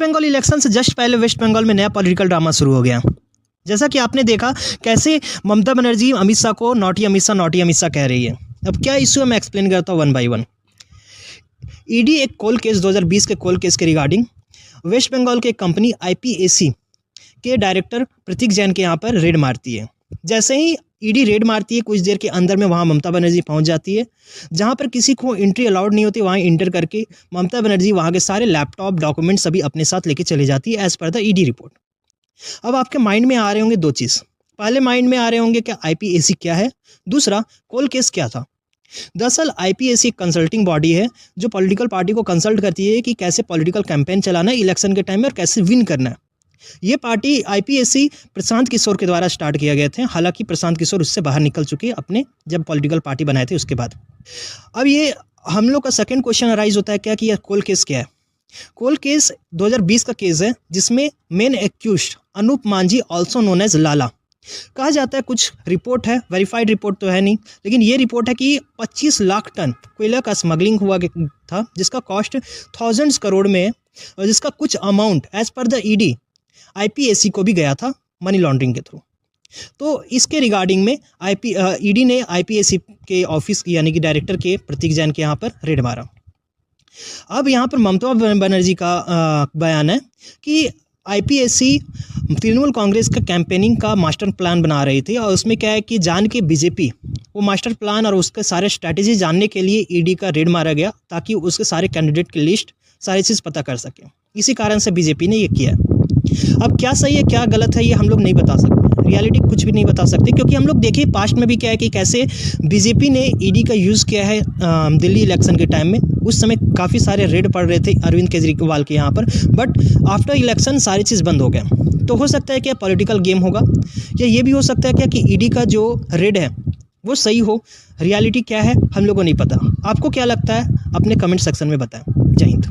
Bengal election से just पहले waste Bengal में नया पॉलिटिकल ड्रामा शुरू हो गया। जैसा कि आपने देखा कैसे ममता बनर्जी अमित शाह को नॉटी अमित शाह कह रही है। अब क्या इशू है मैं एक्सप्लेन करता हूँ वन बाय वन। ईडी एक कोल केस 2020 के कोल केस के रिगार्डिंग वेस्ट बंगाल के एक कंपनी आईपीएसी के डायरेक्टर प्रतीक जैन के यहाँ पर रेड मारती है। जैसे ही ईडी रेड मारती है कुछ देर के अंदर में वहाँ ममता बनर्जी पहुँच जाती है। जहाँ पर किसी को एंट्री अलाउड नहीं होती वहाँ इंटर करके ममता बनर्जी वहाँ के सारे लैपटॉप डॉक्यूमेंट सभी अपने साथ लेके चली जाती है as per the ED report. अब आपके माइंड में आ रहे होंगे दो चीज़। पहले माइंड में आ रहे होंगे कि आईपीएसी क्या है, दूसरा कोल केस क्या था। दरअसल आईपीएसी एक कंसल्टिंग बॉडी है जो पॉलिटिकल पार्टी को कंसल्ट करती है कि कैसे पॉलिटिकल कैंपेन चलाना है इलेक्शन के टाइम में और कैसे विन करना है। ये पार्टी आईपीएसी प्रशांत किशोर के द्वारा स्टार्ट किया गए थे। हालांकि प्रशांत किशोर उससे बाहर निकल चुके हैं अपने जब पॉलिटिकल पार्टी बनाए थे उसके बाद। अब ये हम लोग का सेकंड क्वेश्चन अराइज होता है क्या कि यह कोल केस क्या है। कोल केस 2020 का केस है जिसमें main accused Anoop Manjhi also known as Lala कहा जाता है। कुछ रिपोर्ट है, वेरीफाइड रिपोर्ट तो है नहीं, लेकिन ये रिपोर्ट है कि 25 लाख टन कोयला का स्मगलिंग हुआ था जिसका कॉस्ट थाउजेंड्स करोड़ में है और जिसका कुछ amount as per the ED IPAC को भी गया था मनी लॉन्ड्रिंग के थ्रू। तो इसके रिगार्डिंग में ईडी ने आईपीएसी के ऑफिस यानी कि डायरेक्टर के प्रतीक जैन के यहाँ पर रेड मारा। अब यहाँ पर ममता बनर्जी का बयान है कि आईपीएसी तृणमूल कांग्रेस का कैंपेनिंग का मास्टर प्लान बना रही थी और उसमें क्या है कि जान के बीजेपी वो मास्टर प्लान और उसके सारे स्ट्रैटेजी जानने के लिए ईडी का रेड मारा गया ताकि उसके सारे कैंडिडेट की लिस्ट सारी चीज़ पता कर सके। इसी कारण से बीजेपी ने ये किया। अब क्या सही है क्या गलत है ये हम लोग नहीं बता सकते, रियलिटी कुछ भी नहीं बता सकते, क्योंकि हम लोग देखिए पास्ट में भी क्या है कि कैसे बीजेपी ने ईडी का यूज़ किया है दिल्ली इलेक्शन के टाइम में। उस समय काफ़ी सारे रेड पड़ रहे थे अरविंद केजरीवाल के यहाँ पर, बट आफ्टर इलेक्शन सारी चीज़ बंद हो गया। तो हो सकता है क्या पॉलिटिकल गेम होगा, या ये भी हो सकता है क्या कि ईडी का जो रेड है वो सही हो। रियलिटी क्या है हम लोगों को नहीं पता। आपको क्या लगता है अपने कमेंट सेक्शन में बताएं। जय हिंद।